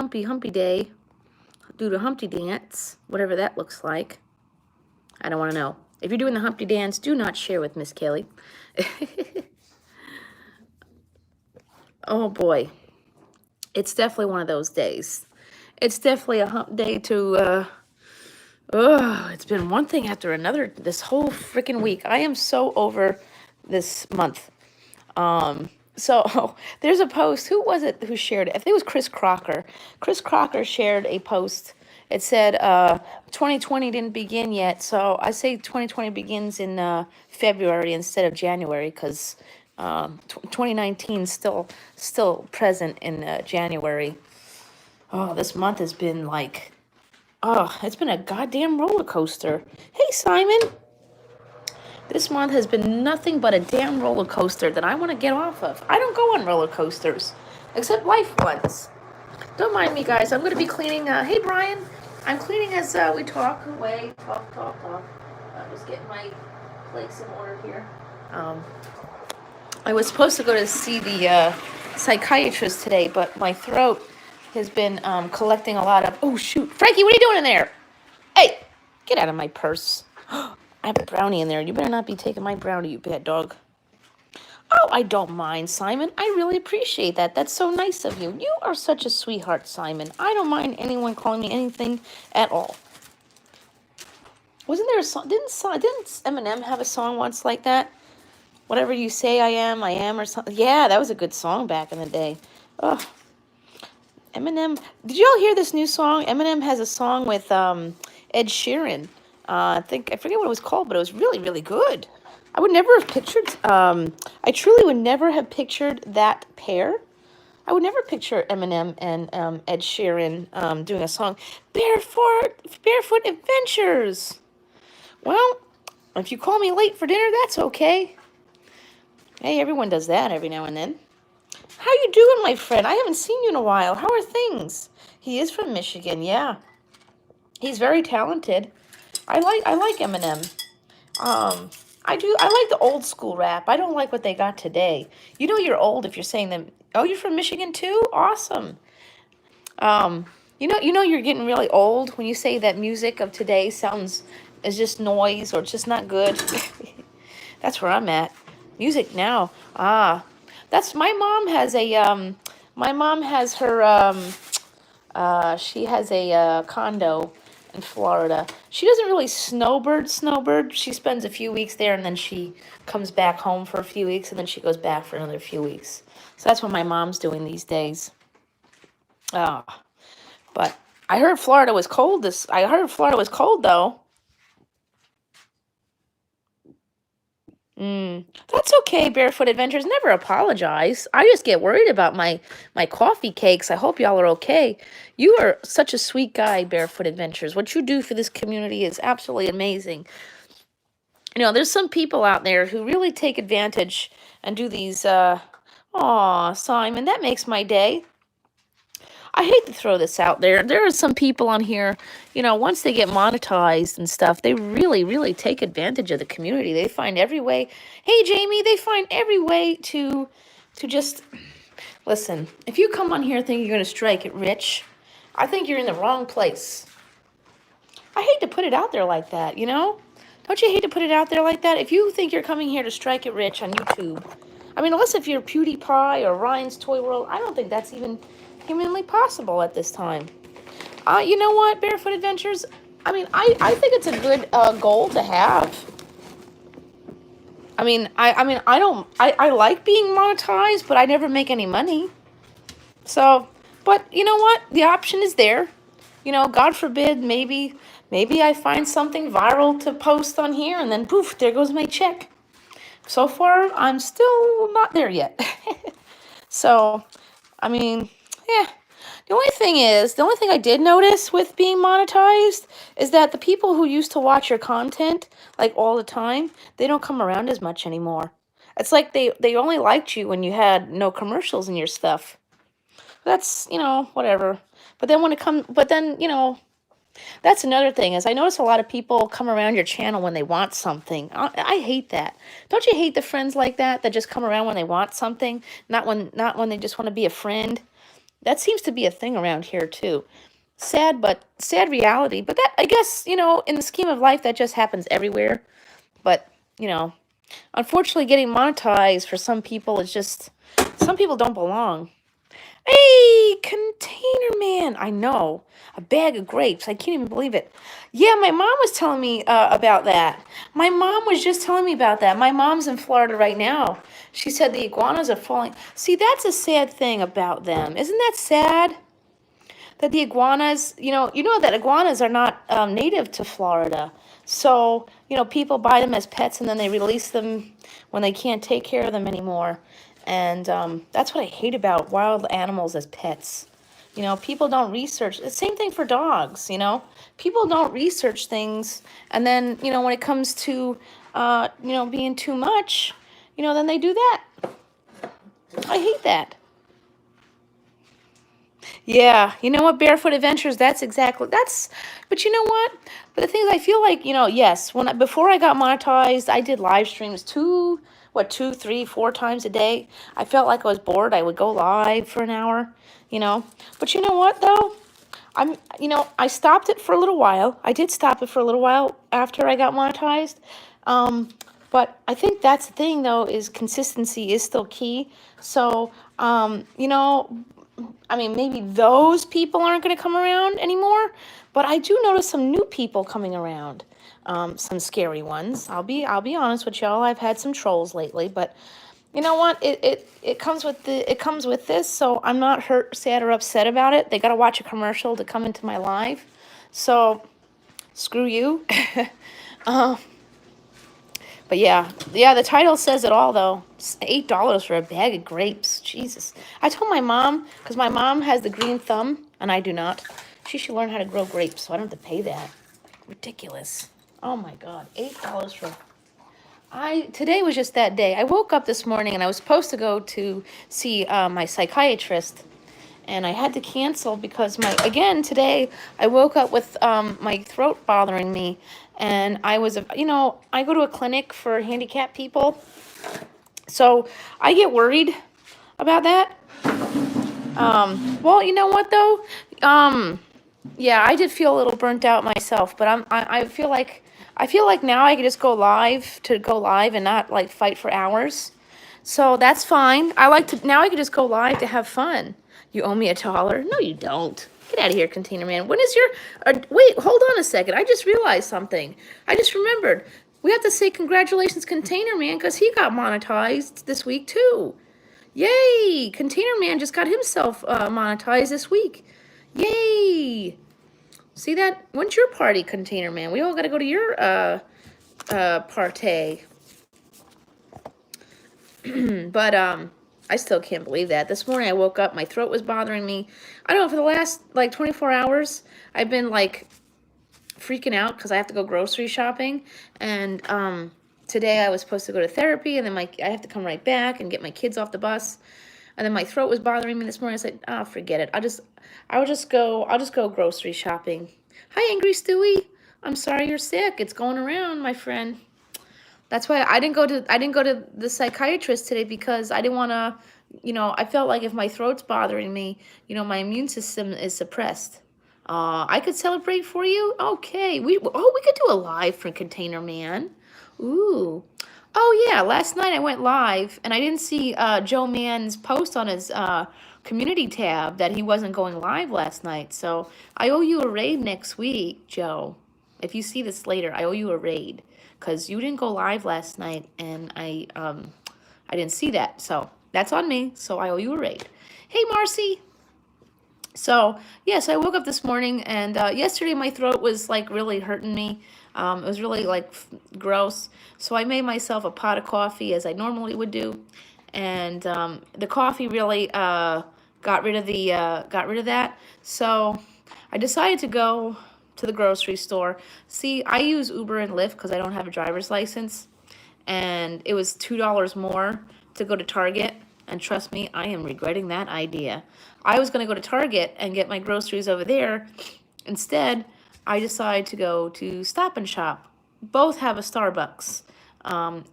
Humpy Day, do the Humpty Dance, whatever that looks like. I don't want to know. If you're doing the Humpty Dance, do not share with Miss Kelly. Oh boy, it's definitely one of those days. It's definitely a hump day to, it's been one thing after another this whole freaking week. I am so over this month. So there's a post. Who was it who shared it? I think it was Chris Crocker. Chris Crocker shared a post. It said 2020 didn't begin yet, so I say 2020 begins in February instead of January because 2019 still present in January. Oh, this month has been like, oh, it's been a goddamn roller coaster. Hey, Simon. This month has been nothing but a damn roller coaster that I want to get off of. I don't go on roller coasters, except life ones. Don't mind me, guys. I'm going to be cleaning. Hey, Brian. I'm cleaning as we talk away. Talk. I'm just getting my plates in order here. I was supposed to go to see the psychiatrist today, but my throat has been collecting a lot of... Oh, shoot. Frankie, what are you doing in there? Hey, get out of my purse. I have a brownie in there. You better not be taking my brownie, you bad dog. Oh, I don't mind, Simon. I really appreciate that. That's so nice of you. You are such a sweetheart, Simon. I don't mind anyone calling me anything at all. Wasn't there a song? Didn't Eminem have a song once like that? Whatever you say I am, or something. Yeah, that was a good song back in the day. Ugh. Eminem. Did you all hear this new song? Eminem has a song with Ed Sheeran. I forget what it was called, but it was really, really good. I would never have pictured, I truly would never have pictured that pair. I would never picture Eminem and Ed Sheeran doing a song. Barefoot Adventures. Well, if you call me late for dinner, that's okay. Hey, everyone does that every now and then. How you doing, my friend? I haven't seen you in a while. How are things? He is from Michigan, yeah. He's very talented. I like Eminem. I like the old school rap. I don't like what they got today. You know you're old if you're saying them. Oh, you're from Michigan too? Awesome. You know you're getting really old when you say that music of today is just noise or it's just not good. That's where I'm at. Music now. That's my mom has her she has a condo in Florida. She doesn't really snowbird. She spends a few weeks there and then she comes back home for a few weeks and then she goes back for another few weeks. So that's what my mom's doing these days. But I heard Florida was cold though. That's okay, Barefoot Adventures. Never apologize. I just get worried about my coffee cakes. I hope y'all are okay. You are such a sweet guy, Barefoot Adventures. What you do for this community is absolutely amazing. You know, there's some people out there who really take advantage and do these, aw, Simon, that makes my day. I hate to throw this out there. There are some people on here, you know, once they get monetized and stuff, they really, really take advantage of the community. They find every way. Hey, Jamie, they find every way to just listen. If you come on here thinking you're going to strike it rich, I think you're in the wrong place. I hate to put it out there like that, you know? Don't you hate to put it out there like that? If you think you're coming here to strike it rich on YouTube, I mean, unless if you're PewDiePie or Ryan's Toy World, I don't think that's even humanly possible at this time. You know what, Barefoot Adventures? I mean, I think it's a good goal to have. I like being monetized, but I never make any money. So, but you know what? The option is there. You know, God forbid, maybe I find something viral to post on here, and then poof, there goes my check. So far, I'm still not there yet. So, I mean, yeah. The only thing I did notice with being monetized is that the people who used to watch your content, like all the time, they don't come around as much anymore. It's like they only liked you when you had no commercials in your stuff. That's, you know, whatever. But then, you know, that's another thing is I notice a lot of people come around your channel when they want something. I hate that. Don't you hate the friends like that just come around when they want something, not when they just want to be a friend? That seems to be a thing around here too. Sad reality. But that, I guess, in the scheme of life, that just happens everywhere. But, you know, unfortunately, getting monetized for some people is just, some people don't belong. Hey, Container Man. I know. A bag of grapes. I can't even believe it. Yeah, my mom was telling me about that. My mom was just telling me about that. My mom's in Florida right now. She said the iguanas are falling. See, that's a sad thing about them. Isn't that sad? That the iguanas, you know that iguanas are not native to Florida. So, people buy them as pets and then they release them when they can't take care of them anymore. And that's what I hate about wild animals as pets. People don't research. The same thing for dogs. People don't research things. And then, when it comes to, being too much, then they do that. I hate that. Yeah, you know what, Barefoot Adventures, but you know what? But the thing is, I feel like, yes, before I got monetized, I did live streams 2, 3, 4 times a day. I felt like I was bored. I would go live for an hour. But you know what, though? I stopped it for a little while. I did stop it for a little while after I got monetized. Um, but I think that's the thing, though, is consistency is still key. So, I mean, maybe those people aren't going to come around anymore, but I do notice some new people coming around. Some scary ones. I'll be honest with y'all. I've had some trolls lately, but you know what? It comes with this, so I'm not hurt, sad, or upset about it. They got to watch a commercial to come into my live, so screw you. uh, but yeah, the title says it all, though. $8 for a bag of grapes. Jesus. I told my mom, because my mom has the green thumb, and I do not. She should learn how to grow grapes, so I don't have to pay that. Ridiculous. Oh my God, $8 for. Today was just that day. I woke up this morning and I was supposed to go to see my psychiatrist, and I had to cancel because today I woke up with my throat bothering me, and I go to a clinic for handicapped people, so I get worried about that. Well, you know what though? Yeah, I did feel a little burnt out myself, but I feel like now I can just go live and not like fight for hours. So that's fine. Now I can just go live to have fun. You owe me $1. No, you don't. Get out of here, Container Man. When is your, wait, hold on a second. I just realized something. I just remembered. We have to say congratulations, Container Man, because he got monetized this week too. Yay! Container Man just got himself monetized this week. Yay! See that? When's your party, Container Man? We all got to go to your party. But I still can't believe that. This morning I woke up, my throat was bothering me. I don't know, for the last like 24 hours, I've been like freaking out because I have to go grocery shopping. And today I was supposed to go to therapy, and then I have to come right back and get my kids off the bus. And then my throat was bothering me this morning. I said, "Oh, forget it. I'll just go grocery shopping." Hi, Angry Stewie. I'm sorry you're sick. It's going around, my friend. That's why I didn't go to the psychiatrist today, because I didn't want to, I felt like if my throat's bothering me, my immune system is suppressed. I could celebrate for you. Okay, we could do a live for Container Man. Ooh. Oh yeah, last night I went live and I didn't see Joe Mann's post on his community tab that he wasn't going live last night. So I owe you a raid next week, Joe. If you see this later, I owe you a raid because you didn't go live last night, and I didn't see that. So that's on me. So I owe you a raid. Hey, Marcy. So, yes, I woke up this morning, and yesterday my throat was like really hurting me. It was really like gross. So I made myself a pot of coffee as I normally would do, and the coffee really got rid of that. So I decided to go to the grocery store. See, I use Uber and Lyft because I don't have a driver's license, and it was $2 more to go to Target. And trust me, I am regretting that idea. I was going to go to Target and get my groceries over there. Instead, I decided to go to Stop and Shop. Both have a Starbucks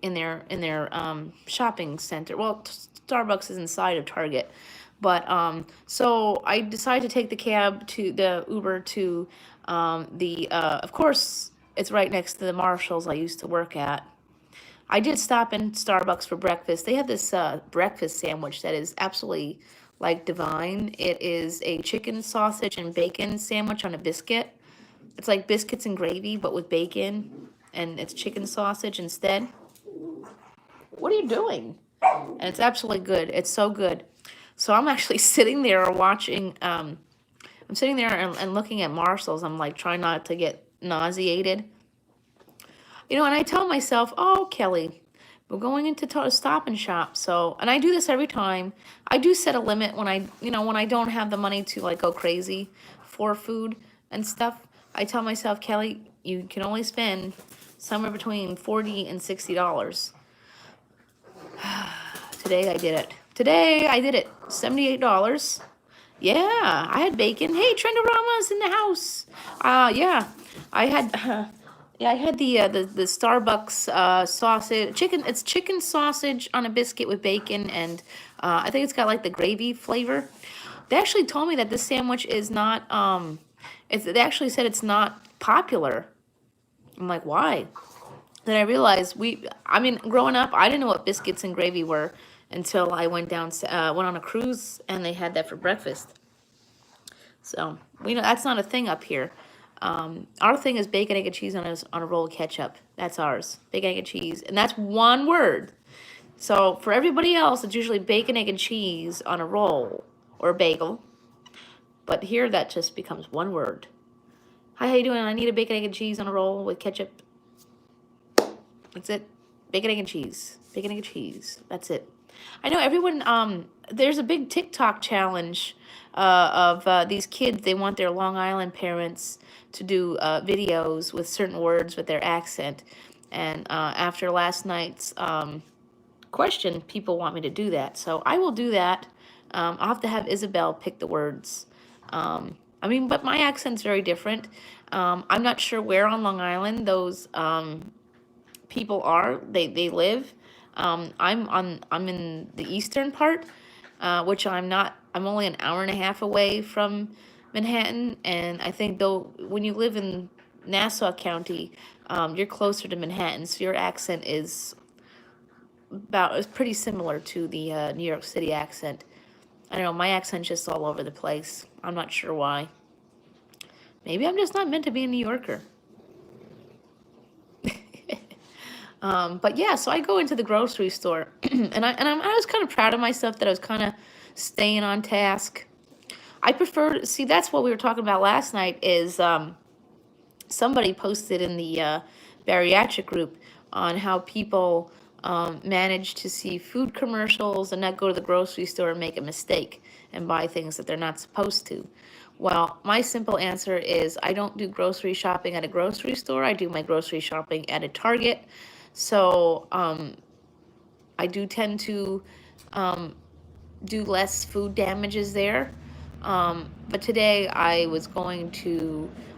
in their shopping center. Well, Starbucks is inside of Target, But so I decided to take the Uber to of course, it's right next to the Marshalls I used to work at. I did stop in Starbucks for breakfast. They have this breakfast sandwich that is absolutely like divine. It is a chicken sausage and bacon sandwich on a biscuit. It's like biscuits and gravy, but with bacon, and it's chicken sausage instead. What are you doing? And it's absolutely good. It's so good. So I'm actually sitting there watching. I'm sitting there and looking at Marshalls. I'm like trying not to get nauseated. You know, and I tell myself, oh, Kelly, we're going into Stop and Shop. So, and I do this every time. I do set a limit when when I don't have the money to like go crazy for food and stuff. I tell myself, Kelly, you can only spend somewhere between $40 and $60. Today I did it. Today I did it. $78. Yeah, I had bacon. Hey, Trendorama's in the house. Yeah, I had. Yeah, I had the Starbucks sausage chicken. It's chicken sausage on a biscuit with bacon, and I think it's got like the gravy flavor. They actually told me that this sandwich is not. They actually said it's not popular. I'm like, why? Then I realized I mean, growing up, I didn't know what biscuits and gravy were until I went on a cruise and they had that for breakfast. So we know that's not a thing up here. Our thing is bacon, egg, and cheese on a roll of ketchup. That's ours. Bacon, egg, and cheese, and that's one word. So for everybody else, it's usually bacon, egg, and cheese on a roll or a bagel. But here, that just becomes one word. Hi, how you doing? I need a bacon, egg, and cheese on a roll with ketchup. That's it. Bacon, egg, and cheese. Bacon, egg, and cheese. That's it. I know everyone. There's a big TikTok challenge of these kids. They want their Long Island parents to do videos with certain words with their accent. And after last night's question, people want me to do that. So I will do that. I'll have to have Isabel pick the words. I mean, but my accent's very different. I'm not sure where on Long Island those people are. They live. I'm in the eastern part, which I'm not. I'm only an hour and a half away from Manhattan, and I think though when you live in Nassau County, you're closer to Manhattan, so your accent is pretty similar to the New York City accent. I don't know, my accent's just all over the place. I'm not sure why. Maybe I'm just not meant to be a New Yorker. But yeah, so I go into the grocery store, and I was kind of proud of myself that I was kind of staying on task. I prefer see that's what we were talking about last night. Is somebody posted in the bariatric group on how people manage to see food commercials and not go to the grocery store and make a mistake and buy things that they're not supposed to. Well, my simple answer is I don't do grocery shopping at a grocery store. I do my grocery shopping at a Target. So I do tend to do less food damages there. But today I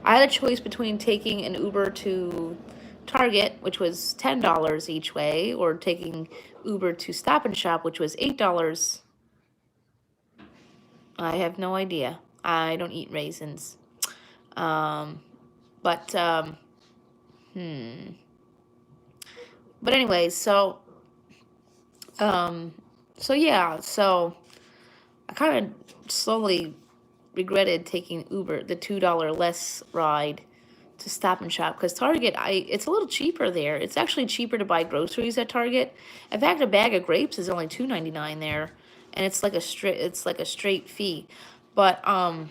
had a choice between taking an Uber to Target, which was $10 each way, or taking Uber to Stop and Shop, which was $8. I have no idea. I don't eat raisins. But anyways, so yeah, so I kind of slowly regretted taking Uber, the $2 less ride to Stop and Shop, because Target, it's a little cheaper there. It's actually cheaper to buy groceries at Target. In fact, a bag of grapes is only $2.99 there, and it's like a straight fee. But I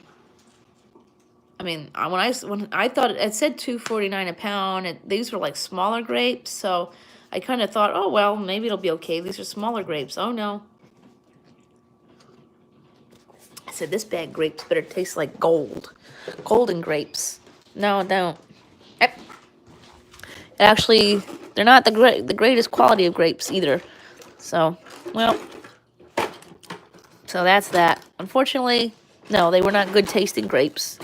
mean, when I thought it said $2.49 a pound, these were like smaller grapes, so I kind of thought, oh well, maybe it'll be okay. These are smaller grapes. Oh no. I said, this bag of grapes better taste like gold. Golden grapes. No, don't. Actually, they're not the greatest quality of grapes either. So, well, so that's that. Unfortunately, no, they were not good tasting grapes.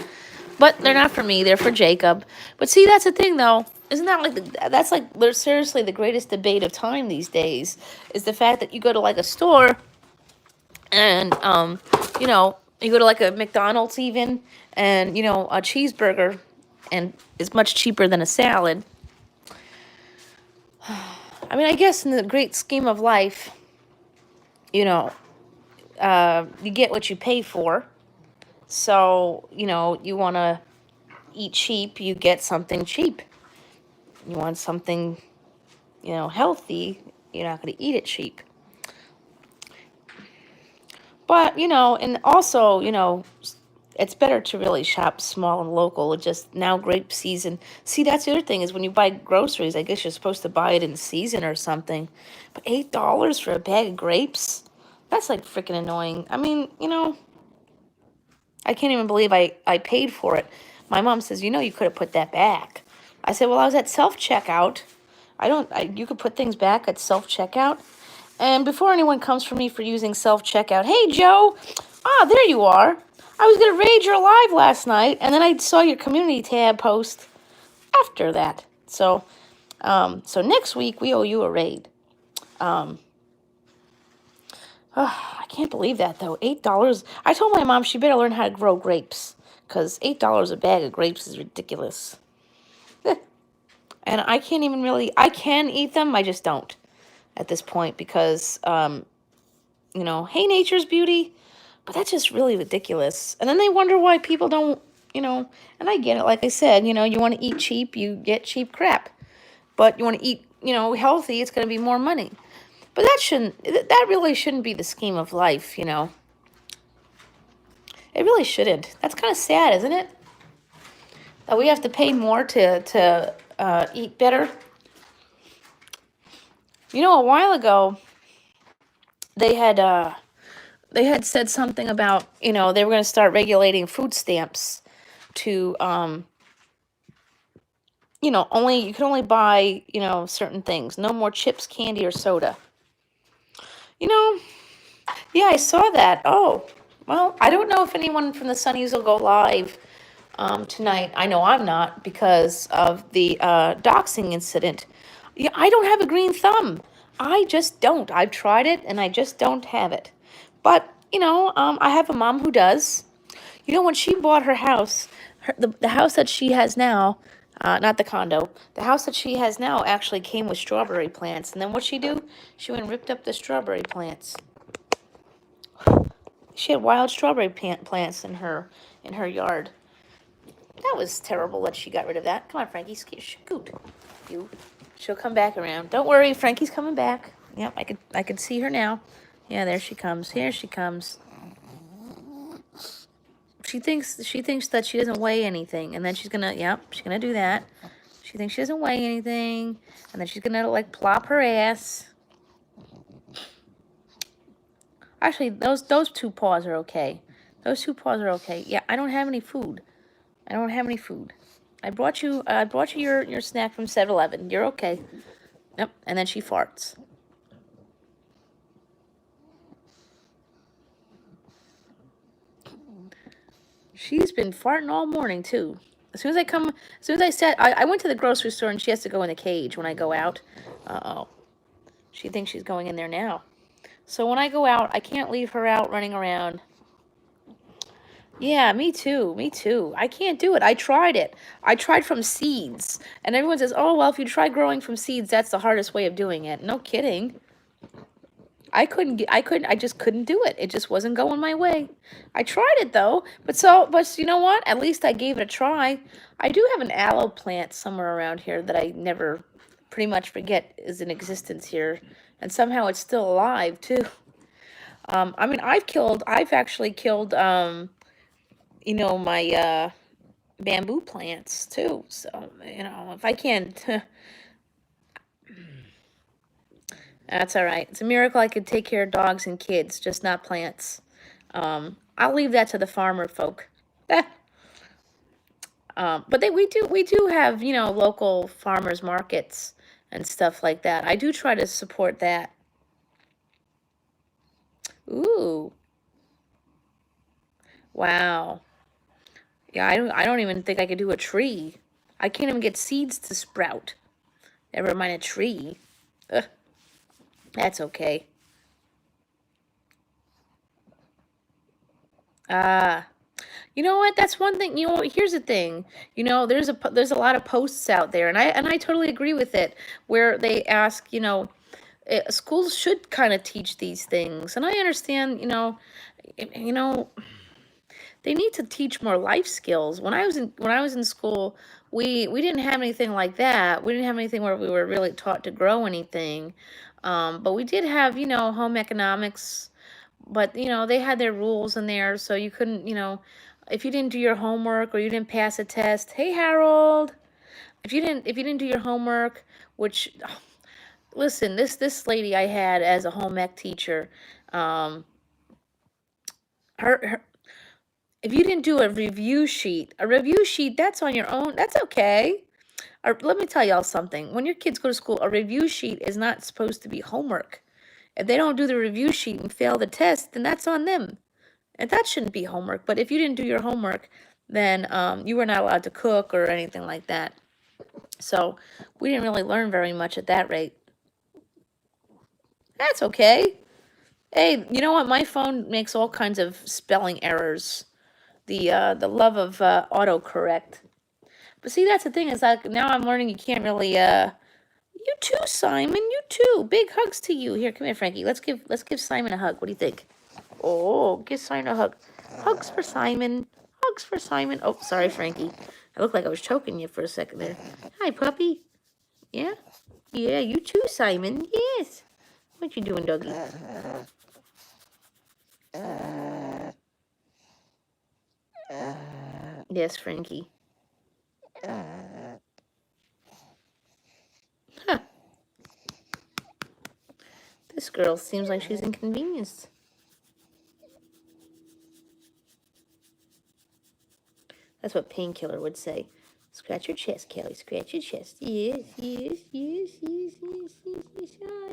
But they're not for me. They're for Jacob. But see, that's the thing, though. Isn't that that's like seriously the greatest debate of time these days? Is the fact that you go to like a store and You go to like a McDonald's even, and a cheeseburger, and is much cheaper than a salad. I mean, I guess in the great scheme of life, you know, you get what you pay for. So, you want to eat cheap, you get something cheap. You want something, healthy, you're not going to eat it cheap. But, and also, it's better to really shop small and local. It just now grape season. See, that's the other thing is when you buy groceries, I guess you're supposed to buy it in season or something. But $8 for a bag of grapes? That's like freaking annoying. I mean, I can't even believe I paid for it. My mom says, you could have put that back. I said, well, I was at self-checkout. You could put things back at self-checkout. And before anyone comes for me for using self-checkout, hey, Joe, there you are. I was going to raid your live last night, and then I saw your community tab post after that. So next week, we owe you a raid. I can't believe that, though. $8. I told my mom she better learn how to grow grapes, because $8 a bag of grapes is ridiculous. And I can't even really, I can eat them, I just don't at this point, because, hey, nature's beauty, but that's just really ridiculous. And then they wonder why people don't, and I get it, like I said, you want to eat cheap, you get cheap crap. But you want to eat, healthy, it's going to be more money. But that really shouldn't be the scheme of life, It really shouldn't. That's kind of sad, isn't it? That we have to pay more to eat better. A while ago, they had said something about, they were going to start regulating food stamps to, you can only buy, certain things. No more chips, candy, or soda. Yeah, I saw that. Oh, well, I don't know if anyone from the Sunnies will go live tonight. I know I'm not because of the doxing incident. Yeah, I don't have a green thumb. I just don't. I've tried it and I just don't have it. But, I have a mom who does. When she bought her house, the house that she has now, not the condo, the house that she has now actually came with strawberry plants. And then what'd she do? She went and ripped up the strawberry plants. She had wild strawberry plants in her yard. That was terrible that she got rid of that. Come on, Frankie, scoot. She'll come back around. Don't worry, Frankie's coming back. Yep, I could see her now. Yeah, there she comes. Here she comes. She thinks that she doesn't weigh anything, and then she's gonna do that. She thinks she doesn't weigh anything, and then she's gonna like plop her ass. Actually, those two paws are okay. Those two paws are okay. Yeah, I don't have any food. I brought you your snack from 7-Eleven. You're okay. Yep, and then she farts. She's been farting all morning too. As soon as I said I went to the grocery store and she has to go in the cage when I go out. Uh-oh. She thinks she's going in there now. So when I go out, I can't leave her out running around. Yeah, me too. I can't do it. I tried it. I tried from seeds. And everyone says, oh, well, if you try growing from seeds, that's the hardest way of doing it. No kidding. I just couldn't do it. It just wasn't going my way. I tried it though. But you know what? At least I gave it a try. I do have an aloe plant somewhere around here that I never pretty much forget is in existence here. And somehow it's still alive too. I mean, I've actually killed, my bamboo plants too. So, if I can't, that's all right. It's a miracle I could take care of dogs and kids, just not plants. I'll leave that to the farmer folk. But we do have, local farmers markets and stuff like that. I do try to support that. Ooh. Wow. Yeah, I don't even think I could do a tree. I can't even get seeds to sprout. Never mind a tree. Ugh. That's okay. Ah. You know what? That's one thing. You know, here's the thing. You know, there's a lot of posts out there, and I totally agree with it, where they ask, schools should kind of teach these things, and I understand. You know, they need to teach more life skills. When I was in school, we didn't have anything like that. We didn't have anything where we were really taught to grow anything, but we did have home economics, but they had their rules in there, so you couldn't, if you didn't do your homework or you didn't pass a test. Hey, Harold. If you didn't do your homework, which listen, this lady I had as a home ec teacher, um her if you didn't do a review sheet, that's on your own. That's okay. Or let me tell y'all something. When your kids go to school, a review sheet is not supposed to be homework. If they don't do the review sheet and fail the test, then that's on them. And that shouldn't be homework. But if you didn't do your homework, then you were not allowed to cook or anything like that. So we didn't really learn very much at that rate. That's okay. Hey, you know what? My phone makes all kinds of spelling errors. The love of autocorrect. But see, that's the thing, is like now I'm learning you can't really you too, Simon, you too. Big hugs to you. Here, come here, Frankie. Let's give Simon a hug. What do you think? Oh, give Simon a hug. Hugs for Simon. Hugs for Simon. Oh, sorry, Frankie. I looked like I was choking you for a second there. Hi, puppy. Yeah? Yeah, you too, Simon. Yes. What you doing, doggy? Yes, Frankie. Huh. This girl seems like she's inconvenienced. That's what Painkiller would say. Scratch your chest, Kelly. Scratch your chest. Yes, yes, yes, yes, yes, yes, yes. Oh,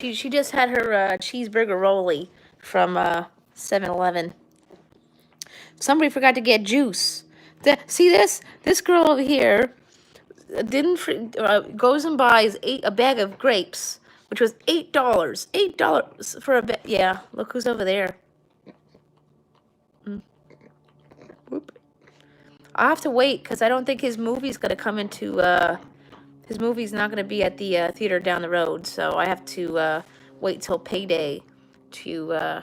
yeah. She just had her cheeseburger rolly from 7-Eleven. Somebody forgot to get juice. See this girl over here didn't goes and buys a bag of grapes, which was $8. $8 for a bag. Yeah, look who's over there. Whoop. I'll have to wait because I don't think his movie's gonna come into. His movie's not gonna be at the theater down the road, so I have to wait till payday to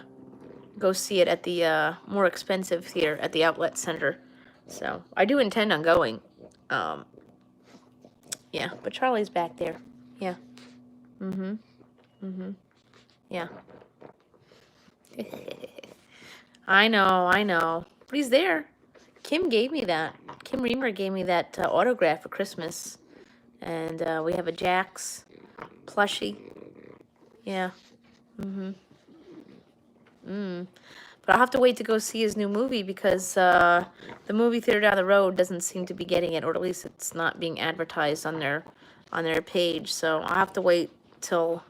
go see it at the more expensive theater at the outlet center. So I do intend on going. Um, yeah, but Charlie's back there. Yeah. Mm-hmm. Mm-hmm. Yeah. I know, I know. But he's there. Kim gave me that. Kim Reamer gave me that autograph for Christmas. And we have a Jax plushie. Yeah. Mm-hmm. Mm. But I'll have to wait to go see his new movie because the movie theater down the road doesn't seem to be getting it, or at least it's not being advertised on their page. So I'll have to wait till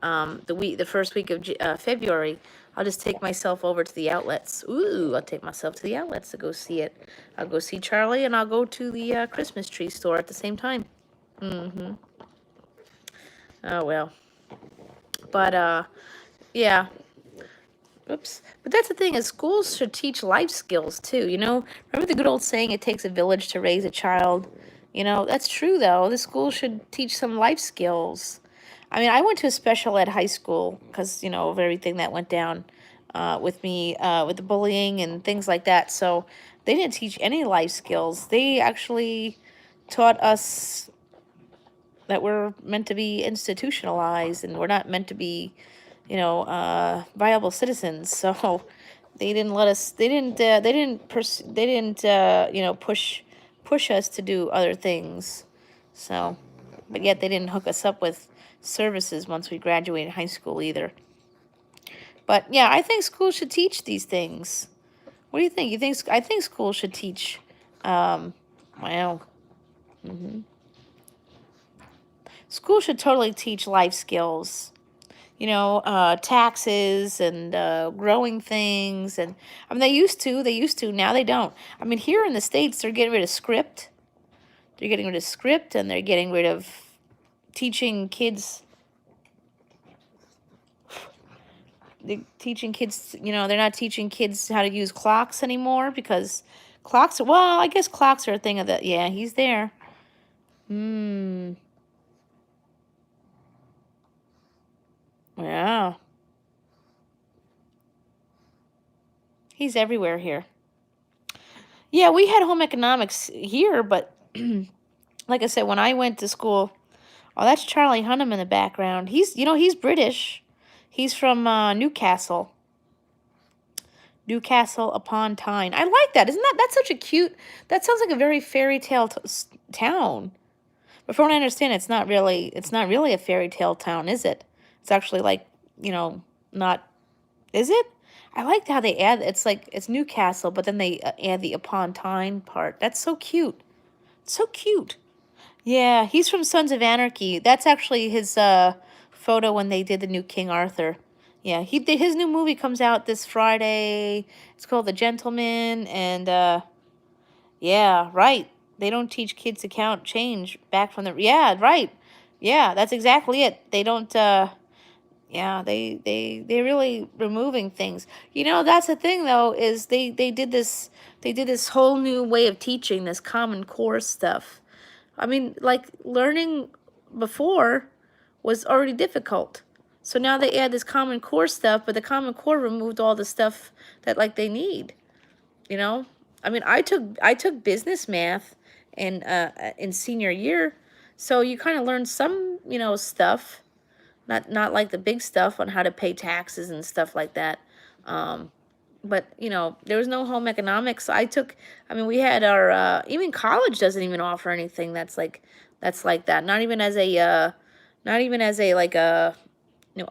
the first week of February. I'll just take myself over to the outlets. Ooh, I'll take myself to the outlets to go see it. I'll go see Charlie, and I'll go to the Christmas tree store at the same time. Mm-hmm. Oh well. But yeah. Oops. But that's the thing, is schools should teach life skills too, Remember the good old saying, it takes a village to raise a child? That's true though. The school should teach some life skills. I mean, I went to a special ed high school because, of everything that went down with me, with the bullying and things like that. So they didn't teach any life skills. They actually taught us that we're meant to be institutionalized and we're not meant to be, viable citizens. So they didn't let us. Push us to do other things. So, but yet they didn't hook us up with services once we graduated high school either. But yeah, I think schools should teach these things. What do you think? I think schools should teach. Well, school should totally teach life skills. Taxes and growing things. And I mean, they used to, now they don't. I mean, here in the States, they're getting rid of script. They're getting rid of script, and they're getting rid of teaching kids. they're teaching kids, they're not teaching kids how to use clocks anymore because clocks, well, I guess clocks are a thing of the, yeah, he's there. Yeah. He's everywhere here. Yeah, we had home economics here, but like I said, when I went to school, oh, that's Charlie Hunnam in the background. He's British. He's from Newcastle. Newcastle upon Tyne. I like that. That's such a cute, that sounds like a very fairy tale town. But from what I understand, it's not really a fairy tale town, is it? It's actually like, not, is it? I liked how they add, it's like, it's Newcastle, but then they add the upon Tyne part. That's so cute. So cute. Yeah, he's from Sons of Anarchy. That's actually his photo when they did the new King Arthur. Yeah, his new movie comes out this Friday. It's called The Gentleman, and yeah, right. They don't teach kids to count change back from the, yeah, right. Yeah, that's exactly it. They don't yeah, they really removing things. That's the thing though, is they did this whole new way of teaching, this Common Core stuff. I mean, like, learning before was already difficult. So now they add this Common Core stuff, but the Common Core removed all the stuff that, like, they need. I mean, I took business math in senior year, so you kind of learn some, stuff, not like the big stuff on how to pay taxes and stuff like that. But there was no home economics. I mean, we had our even college doesn't even offer anything that's like that. Not even as a like a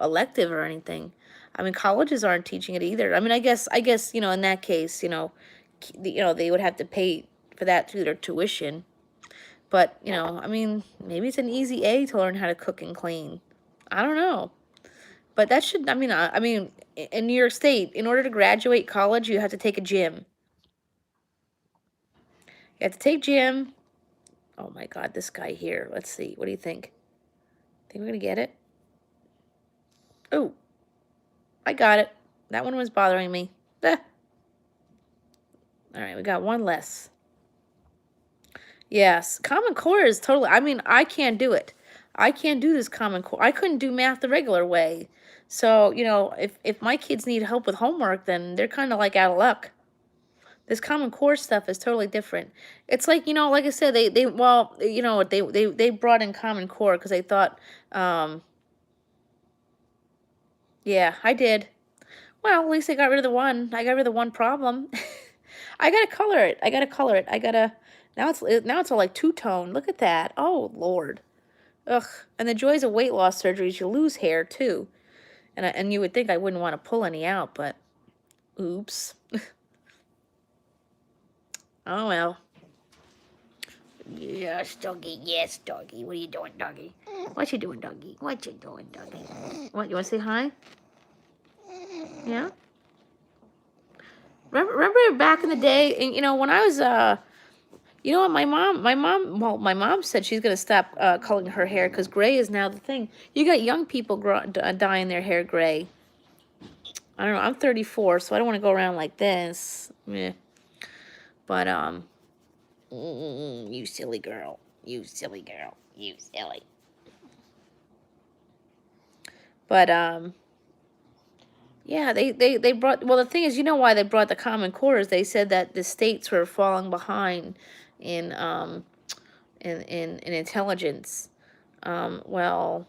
elective or anything. I mean, colleges aren't teaching it either. I mean, I guess in that case, they would have to pay for that through their tuition. But I mean, maybe it's an easy A to learn how to cook and clean. I don't know. But that should, I mean, in New York State, in order to graduate college, you have to take a gym. You have to take gym. Oh my God, this guy here. Let's see. What do you think? Think we're gonna get it? Oh, I got it. That one was bothering me. All right, we got one less. Yes, Common Core is totally, I mean, I can't do it. I can't do this Common Core. I couldn't do math the regular way. So, if my kids need help with homework, then they're kind of like out of luck. This Common Core stuff is totally different. It's like, like I said, they brought in Common Core because they thought, yeah, I did. Well, at least I got rid of the one. I got rid of the one problem. I gotta color it. Now it's all like two-tone. Look at that. Oh, Lord. Ugh. And the joys of weight loss surgery is you lose hair, too. And you would think I wouldn't want to pull any out, but oops. Oh, well. Yes, doggy. Yes, doggy. What are you doing, doggy? What you doing, doggy? What you doing, doggy? What, you want to say hi? Yeah? Remember back in the day, and, when I was, what, my mom said she's going to stop coloring her hair because gray is now the thing. You got young people dyeing their hair gray. I don't know. I'm 34, so I don't want to go around like this. Meh. But, you silly girl. You silly girl. You silly. But, yeah, they brought, well, the thing is, why they brought the Common Core is they said that the states were falling behind in intelligence. Well,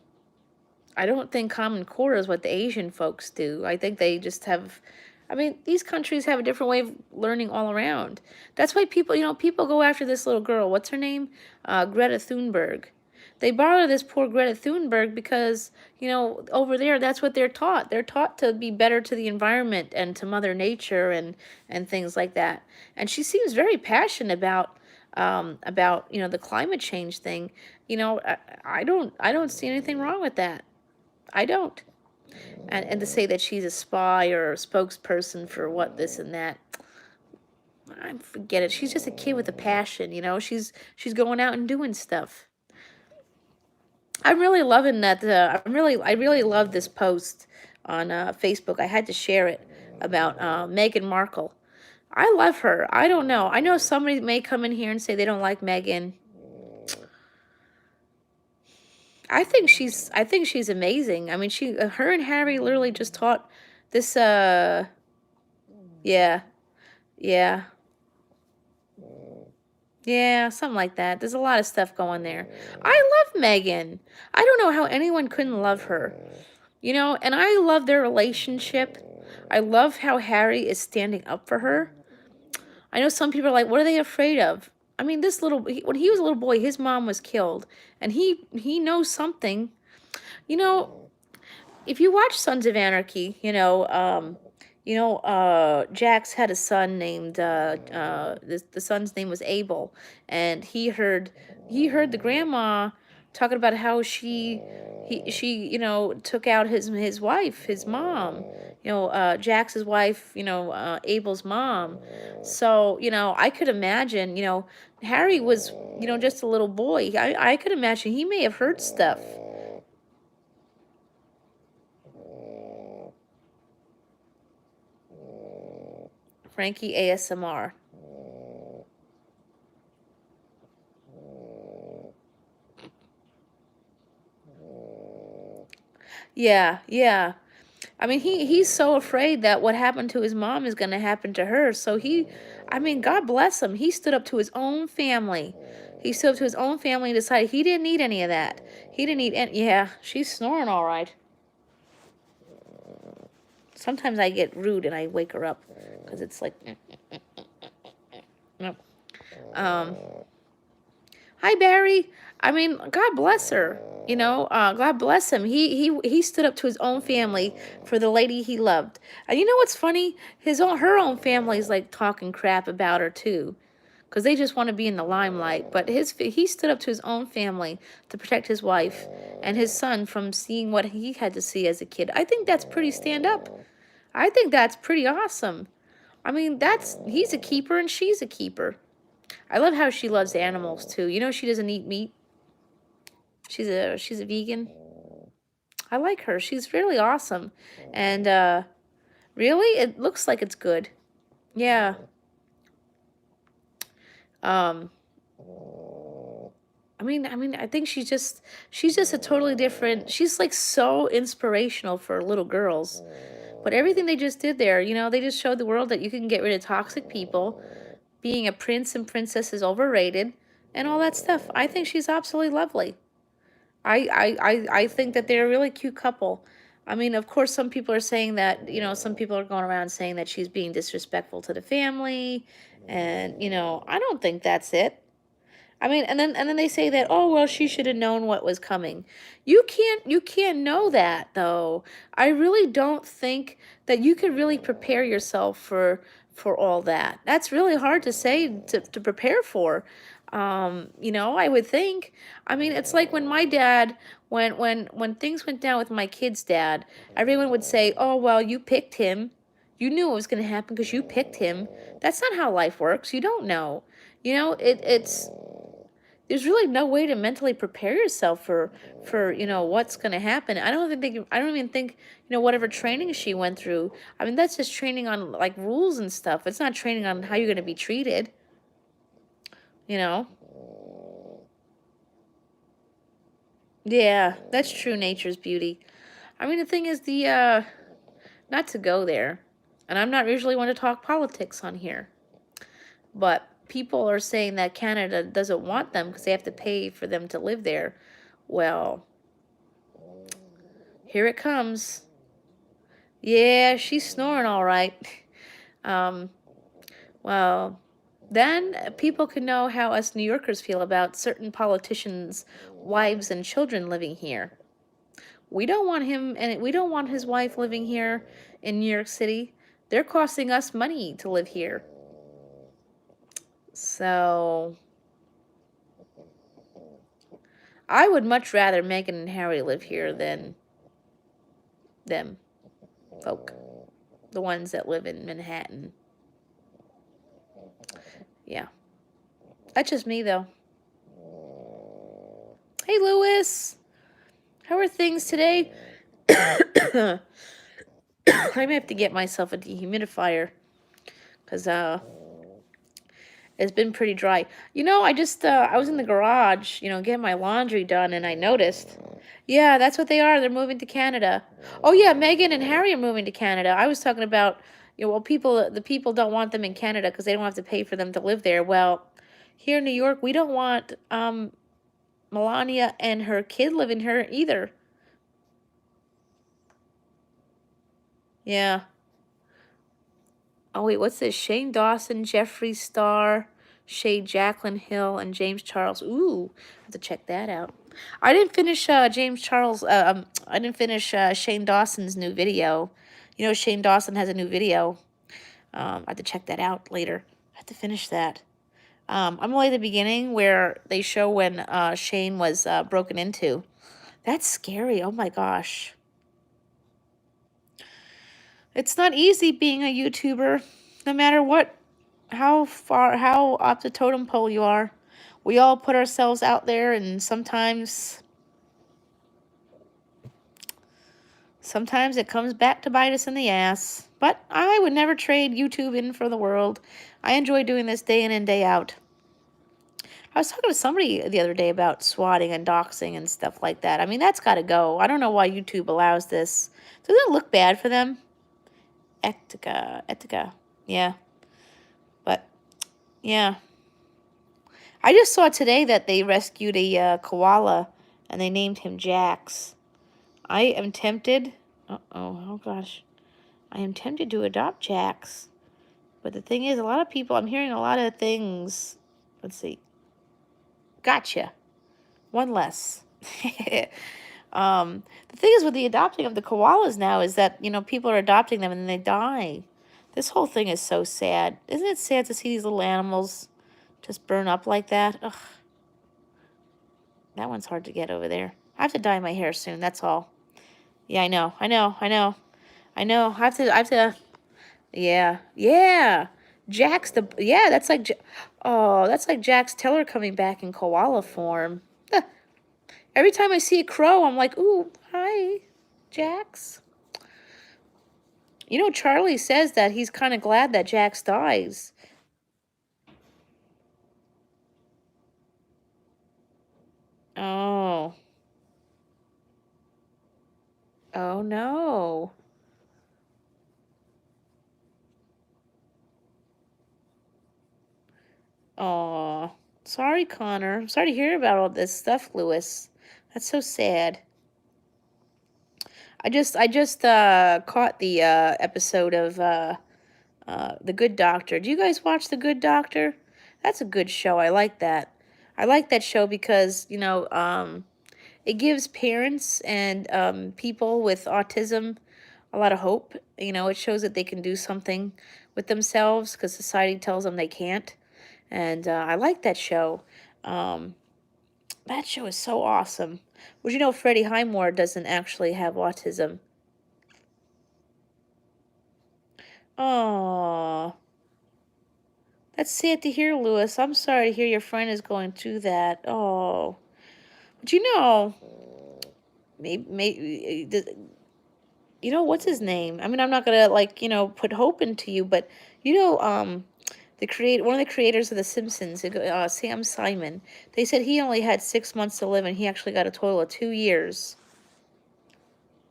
I don't think Common Core is what the Asian folks do. I think they just have, I mean, these countries have a different way of learning all around. That's why people go after this little girl. What's her name? Greta Thunberg. They borrow this poor Greta Thunberg because, over there, that's what they're taught. They're taught to be better to the environment and to Mother Nature and things like that. And she seems very passionate about the climate change thing. I don't see anything wrong with that. I don't. And to say that she's a spy or a spokesperson for what, this and that, I forget it. She's just a kid with a passion, She's going out and doing stuff. I'm really loving that. I really love this post on Facebook. I had to share it about Meghan Markle. I love her. I don't know. I know somebody may come in here and say they don't like Meghan. I think she's amazing. I mean, her and Harry literally just taught this. Yeah, yeah. Yeah, something like that. There's a lot of stuff going there. I love Megan. I don't know how anyone couldn't love her. You know, and I love their relationship. I love how Harry is standing up for her. I know some people are like, what are they afraid of? I mean, when he was a little boy, his mom was killed, and he knows something. You know, if you watch Sons of Anarchy, Jax had a son named the son's name was Abel, and he heard the grandma talking about how she took out his wife, his mom, Jax's wife, Abel's mom. So I could imagine, Harry was just a little boy. I could imagine he may have heard stuff. Frankie ASMR. Yeah, yeah. I mean, he's so afraid that what happened to his mom is going to happen to her. So I mean, God bless him. He stood up to his own family. He stood up to his own family and decided he didn't need any of that. He didn't need any. Yeah, she's snoring all right. Sometimes I get rude and I wake her up because it's like, no. Hi, Barry. I mean, God bless her. God bless him. He stood up to his own family for the lady he loved. And you know what's funny? Her own family's like talking crap about her too, because they just want to be in the limelight. But he stood up to his own family to protect his wife and his son from seeing what he had to see as a kid. I think that's pretty stand up. I think that's pretty awesome. I mean, he's a keeper and she's a keeper. I love how she loves animals too. She doesn't eat meat. She's a vegan. I like her. She's really awesome. And really, it looks like it's good. Yeah. I think she's just a totally different. She's like so inspirational for little girls. But everything they just did there, they just showed the world that you can get rid of toxic people. Being a prince and princess is overrated, and all that stuff. I think she's absolutely lovely. I think that they're a really cute couple. I mean, of course, some people are saying that, some people are going around saying that she's being disrespectful to the family. And, I don't think that's it. I mean, and then they say that, oh, well, she should have known what was coming. You can't know that, though. I really don't think that you could really prepare yourself for all that. That's really hard to say to prepare for. I would think. I mean, it's like when my dad, when things went down with my kid's dad, everyone would say, "Oh, well, you picked him. You knew it was going to happen because you picked him." That's not how life works. You don't know. It's there's really no way to mentally prepare yourself for what's going to happen. I don't even think whatever training she went through. I mean, that's just training on like rules and stuff. It's not training on how you're going to be treated. You know. Yeah, that's true nature's beauty. I mean, the thing is not to go there. And I'm not usually one to talk politics on here. But people are saying that Canada doesn't want them because they have to pay for them to live there. Well, here it comes. Yeah, she's snoring all right. Um, well, then people can know how us New Yorkers feel about certain politicians' wives and children living here. We don't want him, and we don't want his wife living here in New York City. They're costing us money to live here. So I would much rather Meghan and Harry live here than them folk, the ones that live in Manhattan. Yeah. That's just me, though. Hey, Lewis. How are things today? I may have to get myself a dehumidifier because it's been pretty dry. I was in the garage, getting my laundry done, and I noticed. Yeah, that's what they are. They're moving to Canada. Oh yeah, Meghan and Harry are moving to Canada. I was talking about, well, the people don't want them in Canada because they don't have to pay for them to live there. Well, here in New York, we don't want Melania and her kid living here either. Yeah. Oh wait, what's this? Shane Dawson, Jeffree Star, Shay Jacqueline Hill, and James Charles. Ooh, I have to check that out. I didn't finish James Charles. I didn't finish Shane Dawson's new video. Shane Dawson has a new video. I have to check that out later. I have to finish that. I'm only at the beginning where they show when Shane was broken into. That's scary. Oh my gosh. It's not easy being a YouTuber, no matter how up the totem pole you are. We all put ourselves out there, and sometimes it comes back to bite us in the ass. But I would never trade YouTube in for the world. I enjoy doing this day in and day out. I was talking to somebody the other day about swatting and doxing and stuff like that. I mean, that's got to go. I don't know why YouTube allows this. Doesn't it look bad for them? Etika. Yeah. But, yeah. I just saw today that they rescued a koala, and they named him Jax. I am tempted. Oh gosh. I am tempted to adopt Jax. But the thing is, I'm hearing a lot of things. Let's see. Gotcha. One less. The thing is with the adopting of the koalas now is that, people are adopting them and then they die. This whole thing is so sad. Isn't it sad to see these little animals just burn up like that? Ugh. That one's hard to get over there. I have to dye my hair soon, that's all. Yeah, I know. I have to, yeah. That's like Jax Teller coming back in koala form. Every time I see a crow, I'm like, ooh, hi, Jax. Charlie says that he's kind of glad that Jax dies. Oh. Oh, no. Oh. Sorry, Connor. I'm sorry to hear about all this stuff, Lewis. That's so sad. I just caught the episode of The Good Doctor. Do you guys watch The Good Doctor? That's a good show. I like that. I like that show because, it gives parents and people with autism a lot of hope. It shows that they can do something with themselves because society tells them they can't. And I like that show. That show is so awesome. Well, Freddie Highmore doesn't actually have autism. Oh, that's sad to hear, Lewis. I'm sorry to hear your friend is going through that. Oh, but maybe what's his name? I mean, I'm not gonna put hope into you, but one of the creators of The Simpsons, Sam Simon, they said he only had 6 months to live, and he actually got a total of 2 years.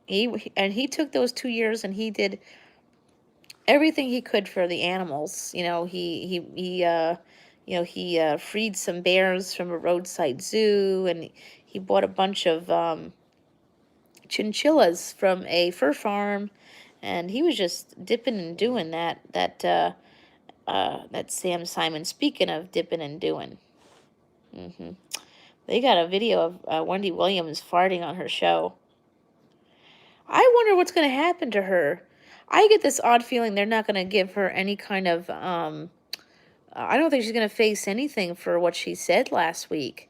He took those 2 years and he did everything he could for the animals. He freed some bears from a roadside zoo, and he bought a bunch of chinchillas from a fur farm, and he was just dipping and doing that Sam Simon. Speaking of dipping and doing, they got a video of Wendy Williams farting on her show. I wonder what's going to happen to her. I get this odd feeling they're not going to give her any kind of, I don't think she's going to face anything for what she said last week.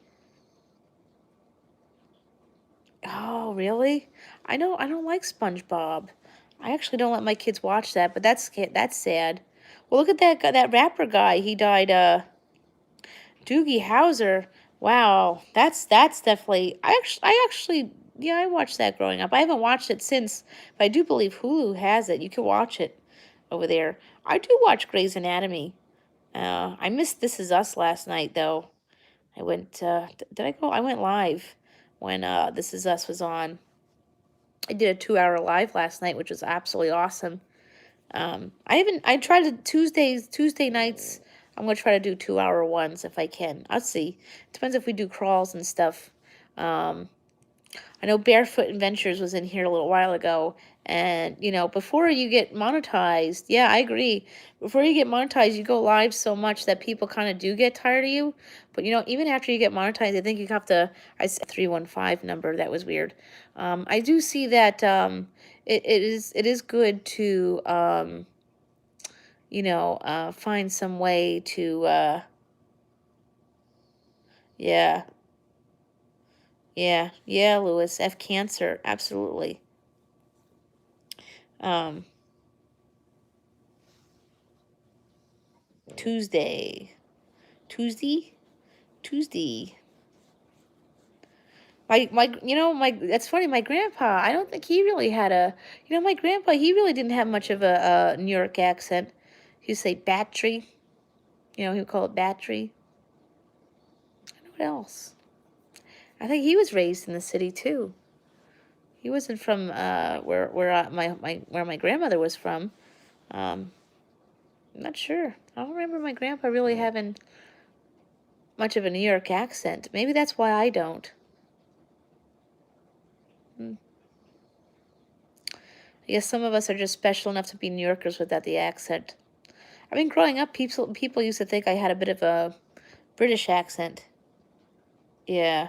Oh, really? I don't like SpongeBob. I actually don't let my kids watch that, but that's sad. Well, look at that rapper guy. He died, Doogie Howser. Wow, that's definitely. I actually yeah, I watched that growing up. I haven't watched it since, but I do believe Hulu has it. You can watch it over there. I do watch Grey's Anatomy. I missed This Is Us last night, though. I went, did I go? I went live when This Is Us was on. I did a 2-hour live last night, which was absolutely awesome. I tried to Tuesday nights. I'm going to try to do 2-hour ones if I can. I'll see. Depends if we do crawls and stuff. Um, I know Barefoot Adventures was in here a little while ago, and before you get monetized, yeah, I agree. Before you get monetized, you go live so much that people kind of do get tired of you. But even after you get monetized, I think you have to. I said 315 number. That was weird. I do see that it is good to find some way to yeah. Yeah, Lewis, F cancer, absolutely. Um, Tuesday, Tuesday, Tuesday. My that's funny. My grandpa, I don't think he really had my grandpa, he really didn't have much of a New York accent. He'd say battery, he would call it battery. What else? I think he was raised in the city too. He wasn't from where my grandmother was from. Um, I'm not sure. I don't remember my grandpa really having much of a New York accent. Maybe that's why I don't. Hmm. I guess some of us are just special enough to be New Yorkers without the accent. I mean, growing up, people used to think I had a bit of a British accent. Yeah,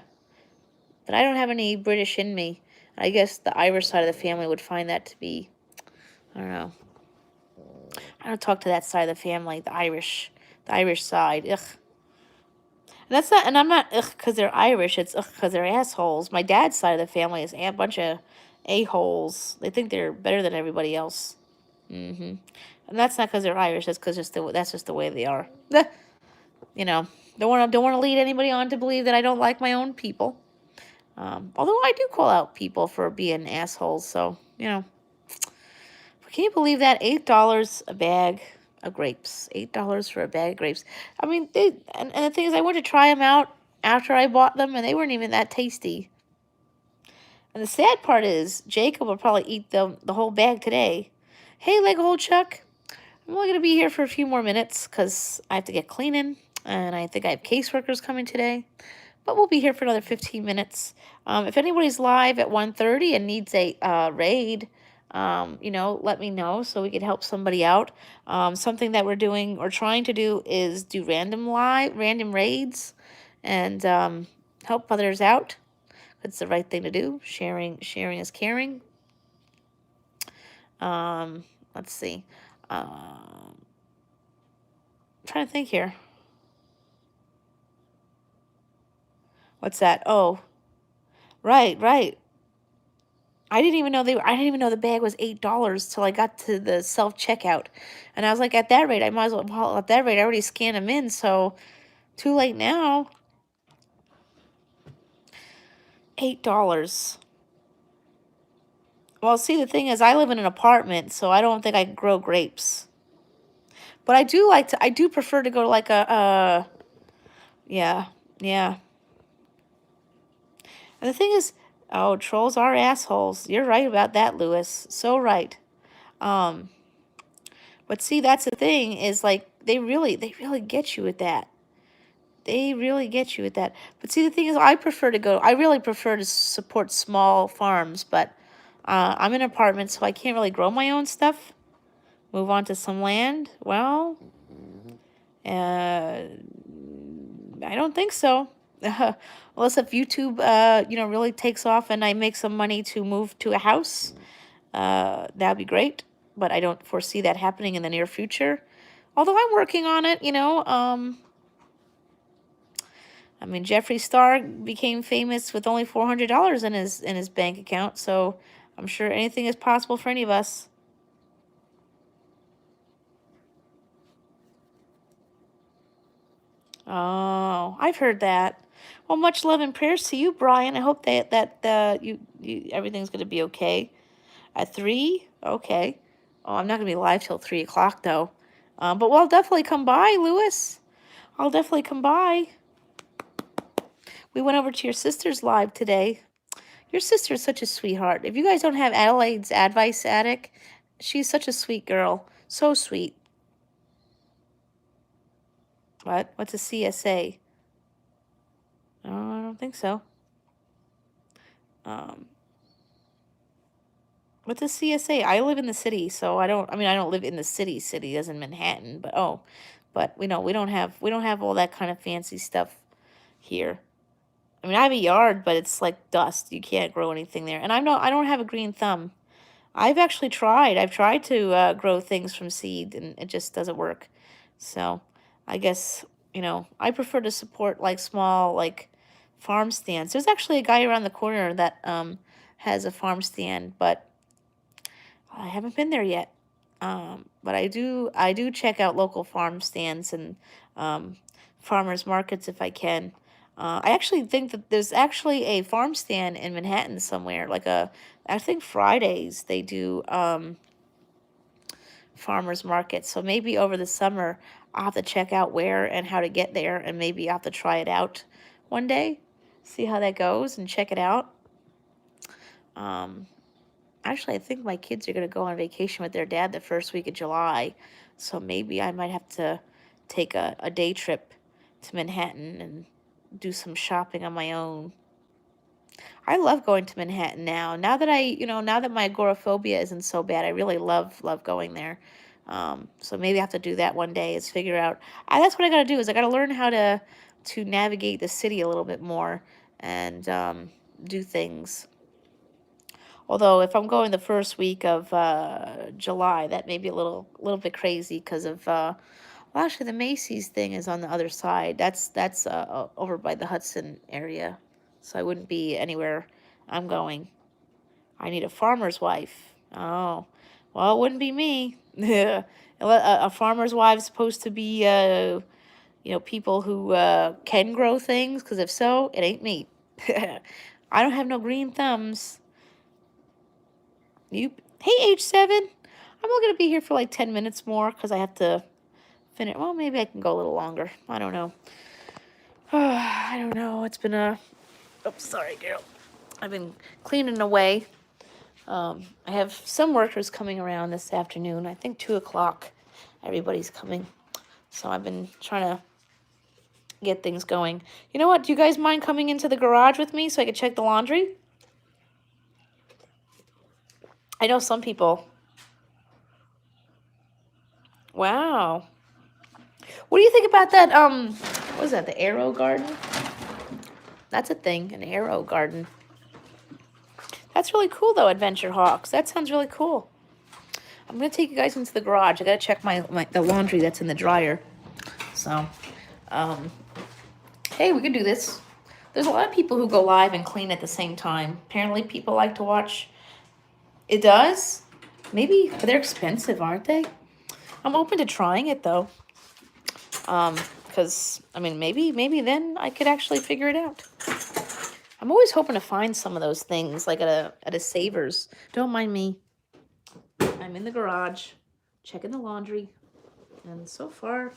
but I don't have any British in me. I guess the Irish side of the family would find that to be, I don't know. I don't talk to that side of the family, the Irish side. Ugh. And I'm not ugh because they're Irish. It's ugh because they're assholes. My dad's side of the family is a bunch of a-holes. They think they're better than everybody else. Mm-hmm. And that's not because they're Irish. That's because that's just the way they are. you know, don't want to lead anybody on to believe that I don't like my own people. Although I do call out people for being assholes. So can you believe that $8 a bag of grapes? $8 for a bag of grapes. I mean, and the thing is, I went to try them out after I bought them, and they weren't even that tasty. And the sad part is, Jacob will probably eat the whole bag today. Hey, leg hole Chuck. I'm only going to be here for a few more minutes because I have to get cleaning, and I think I have caseworkers coming today. But we'll be here for another 15 minutes. If anybody's live at 1:30 and needs a raid, let me know so we can help somebody out. Something that we're doing or trying to do is do random raids, and help others out. It's the right thing to do. Sharing is caring. Let's see. I'm trying to think here. What's that? Oh, right. I didn't even know the bag was $8 till I got to the self checkout, and I was like, at that rate, I might as well. At that rate, I already scanned them in, so too late now. $8. Well, see, the thing is, I live in an apartment, so I don't think I can grow grapes. But I do prefer to go to like yeah. And the thing is, oh, trolls are assholes. You're right about that, Lewis. So right. Um, but see, that's the thing is like they really get you with that. They really get you with that. But see, the thing is, I really prefer to support small farms, but I'm in an apartment, so I can't really grow my own stuff. Move on to some land. Well, I don't think so. Unless if YouTube, really takes off and I make some money to move to a house, that'd be great. But I don't foresee that happening in the near future. Although I'm working on it, I mean, Jeffree Star became famous with only $400 in his bank account, so I'm sure anything is possible for any of us. Oh, I've heard that. Well, much love and prayers to you, Brian. I hope that you everything's gonna be okay. At 3? Okay. Oh, I'm not gonna be live till 3 o'clock though. But we'll definitely come by, Lewis. I'll definitely come by. We went over to your sister's live today. Your sister is such a sweetheart. If you guys don't have Adelaide's Advice Attic, she's such a sweet girl. So sweet. What? What's a CSA? Oh, I don't think so. What's a CSA? I live in the city, so I don't live in the city as in Manhattan, but we don't have all that kind of fancy stuff here. I mean, I have a yard, but it's like dust. You can't grow anything there. And I don't have a green thumb. I've actually tried. I've tried to grow things from seed, and it just doesn't work. So I guess, I prefer to support like small, like farm stands. There's actually a guy around the corner that has a farm stand, but I haven't been there yet. But I do check out local farm stands and farmers markets if I can. I actually think that there's actually a farm stand in Manhattan somewhere. I think Fridays they do farmers markets. So maybe over the summer I'll have to check out where and how to get there, and maybe I'll have to try it out one day, see how that goes, and check it out. Actually, I think my kids are going to go on vacation with their dad the first week of July. So maybe I might have to take a day trip to Manhattan and do some shopping on my own. I love going to Manhattan now. Now that my agoraphobia isn't so bad, I really love going there. So maybe I have to do that one day, is figure out. That's what I got to do, is I got to learn how to navigate the city a little bit more and do things. Although if I'm going the first week of July, that may be a little bit crazy because of well, actually the Macy's thing is on the other side. That's over by the Hudson area, so I wouldn't be anywhere I'm going. I need a farmer's wife. Oh, well, it wouldn't be me. A farmer's wife's supposed to be people who can grow things, because if so, it ain't me. I don't have no green thumbs. Hey, H7. I'm only going to be here for like 10 minutes more because I have to finish. Well, maybe I can go a little longer. I don't know. I don't know. It's been a... Oh, sorry, girl. I've been cleaning away. I have some workers coming around this afternoon. I think 2 o'clock everybody's coming. So I've been trying to get things going. You know what? Do you guys mind coming into the garage with me so I can check the laundry? I know some people. Wow. What do you think about that, what is that, the AeroGarden? That's a thing, an AeroGarden. That's really cool, though, Adventure Hawks. That sounds really cool. I'm going to take you guys into the garage. I got to check the laundry that's in the dryer. So, hey, we can do this. There's a lot of people who go live and clean at the same time. Apparently, people like to watch. It does? Maybe, but they're expensive, aren't they? I'm open to trying it, though. Because, I mean, maybe then I could actually figure it out. I'm always hoping to find some of those things, like at a Savers. Don't mind me. I'm in the garage, checking the laundry, and so far,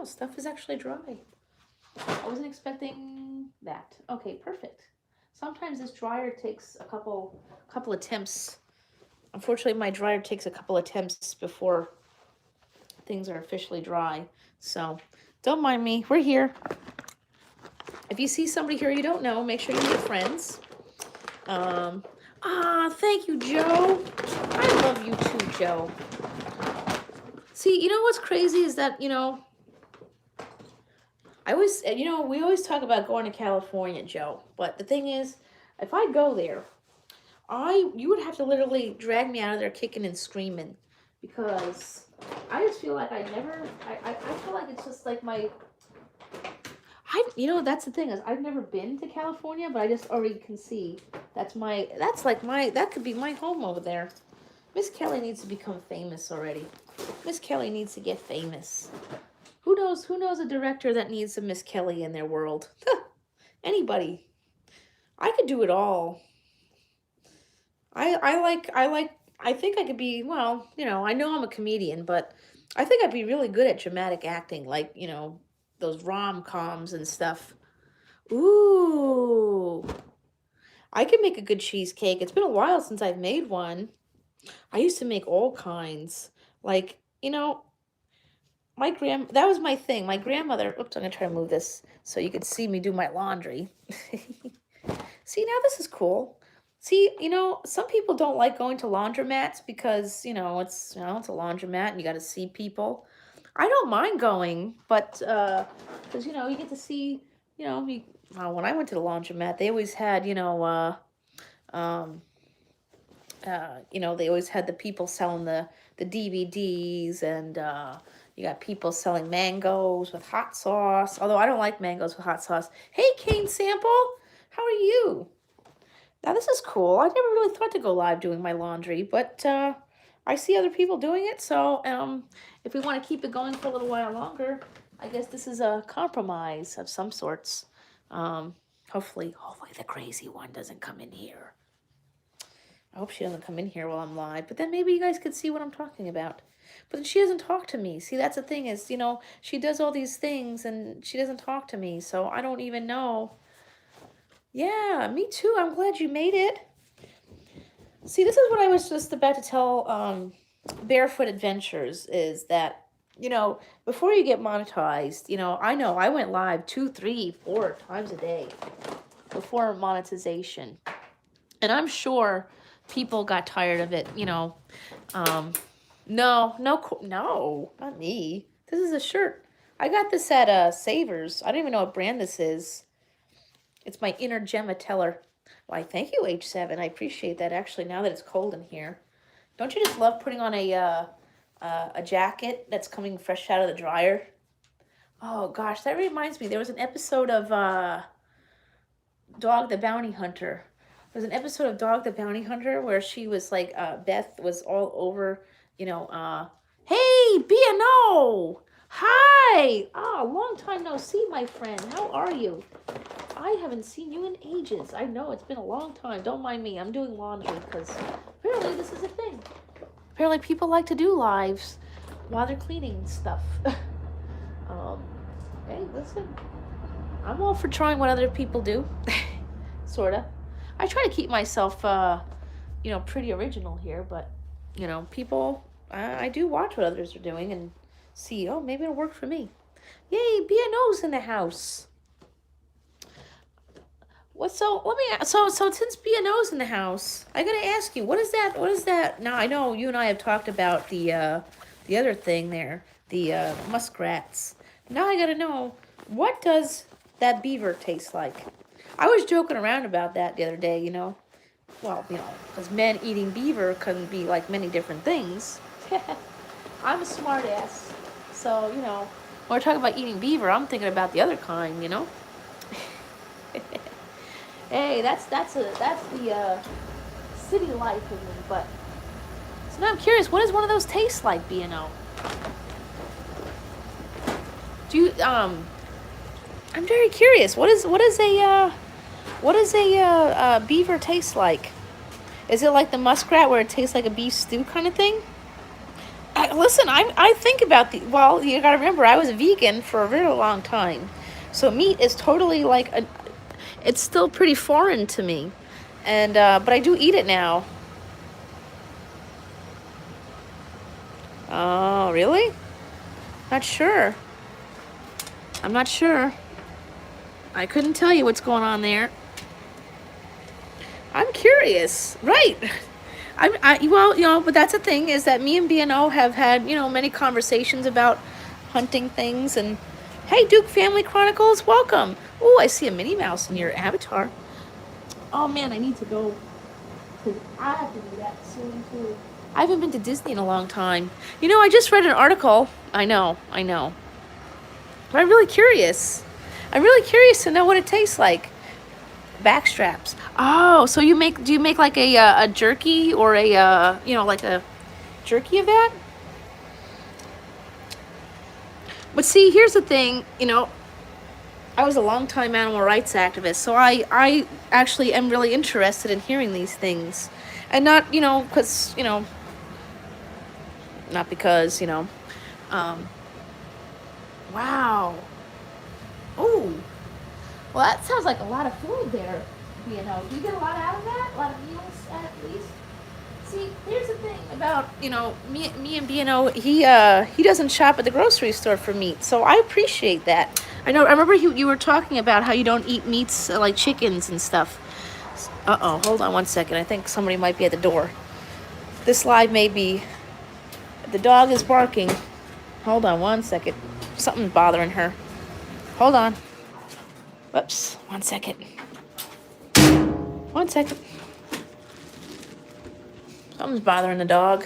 stuff is actually dry. I wasn't expecting that. Okay, perfect. Sometimes this dryer takes a couple attempts. Unfortunately, my dryer takes a couple attempts before things are officially dry. So, don't mind me. We're here. If you see somebody here you don't know, make sure you make friends. Thank you, Joe. I love you too, Joe. See, you know what's crazy is that, we always talk about going to California, Joe. But the thing is, if I go there, you would have to literally drag me out of there kicking and screaming, because I just feel like I feel like it's just like that's the thing, is I've never been to California, but I just already can see that could be my home over there. Miss Kelly needs to become famous already. Miss Kelly needs to get famous. Who knows a director that needs a Miss Kelly in their world? Anybody. I could do it all. I think I could be, well, I know I'm a comedian, but I think I'd be really good at dramatic acting, like, those rom-coms and stuff. Ooh, I could make a good cheesecake. It's been a while since I've made one. I used to make all kinds. Like, that was my thing. My grandmother, oops, I'm gonna try to move this so you can see me do my laundry. See, now this is cool. See, some people don't like going to laundromats because, it's a laundromat and you got to see people. I don't mind going, but because you get to see, when I went to the laundromat, they always had, um, they always had the people selling the DVDs, and you got people selling mangoes with hot sauce. Although I don't like mangoes with hot sauce. Hey, Kane Sample, how are you? Now this is cool. I never really thought to go live doing my laundry, but I see other people doing it. So if we want to keep it going for a little while longer, I guess this is a compromise of some sorts. Hopefully the crazy one doesn't come in here. I hope she doesn't come in here while I'm live, but then maybe you guys could see what I'm talking about. But then she doesn't talk to me. See, that's the thing is, she does all these things and she doesn't talk to me, so I don't even know. Yeah, me too. I'm glad you made it. See, this is what I was just about to tell Barefoot Adventures is that, before you get monetized, I know I went live 2, 3, 4 times a day before monetization. And I'm sure people got tired of it, no, not me. This is a shirt. I got this at Savers. I don't even know what brand this is. It's my inner Gemma Teller. Why, thank you, H7. I appreciate that, actually, now that it's cold in here. Don't you just love putting on a jacket that's coming fresh out of the dryer? Oh, gosh, that reminds me. There was an episode of Dog the Bounty Hunter. There was an episode of Dog the Bounty Hunter where she was like, Beth was all over, hey, B&O! Hi! Long time no see, my friend. How are you? I haven't seen you in ages. I know, it's been a long time. Don't mind me. I'm doing laundry because apparently this is a thing. Apparently people like to do lives while they're cleaning stuff. Hey, listen. I'm all for trying what other people do. Sorta. I try to keep myself, pretty original here, but, people, I do watch what others are doing and see, oh, maybe it'll work for me. Yay, B&O's in the house. So since B&O's in the house, I gotta ask you, what is that? Now, I know you and I have talked about the other thing there, the muskrats. Now I gotta know, what does that beaver taste like? I was joking around about that the other day, well, because men eating beaver can be like many different things. I'm a smart ass, so, when we're talking about eating beaver, I'm thinking about the other kind, Hey, that's the city life of me, but so now I'm curious, what does one of those taste like, B&O? Do you I'm very curious. What does a beaver taste like? Is it like the muskrat where it tastes like a beef stew kind of thing? Listen, I think about well, you gotta remember, I was a vegan for a very long time, so meat is totally like it's still pretty foreign to me, and but I do eat it now. Oh, really? Not sure. I'm not sure. I couldn't tell you what's going on there. I'm curious, right? Well, but that's the thing, is that me and B&O have had, many conversations about hunting things. And hey, Duke Family Chronicles, welcome. Oh, I see a Minnie Mouse in your avatar. Oh man, I need to go. I have to do that soon too. I haven't been to Disney in a long time. I just read an article. I know. But I'm really curious. I'm really curious to know what it tastes like. Backstraps. Oh, so do you make like a jerky or like a jerky of that? But see, here's the thing, I was a longtime animal rights activist, so I actually am really interested in hearing these things. And not, because, not because, um, wow. Oh, well, that sounds like a lot of food there, Do you get a lot out of that? A lot of meals at least? See, here's the thing about, me and BNO, he doesn't shop at the grocery store for meat, so I appreciate that. I remember you were talking about how you don't eat meats like chickens and stuff. Uh-oh, hold on one second. I think somebody might be at the door. This live may be, the dog is barking. Hold on one second. Something's bothering her. Hold on. Whoops, 1 second. 1 second. Something's bothering the dog.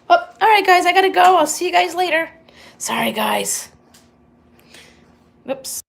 Oh, all right, guys, I gotta go. I'll see you guys later. Sorry, guys. Whoops.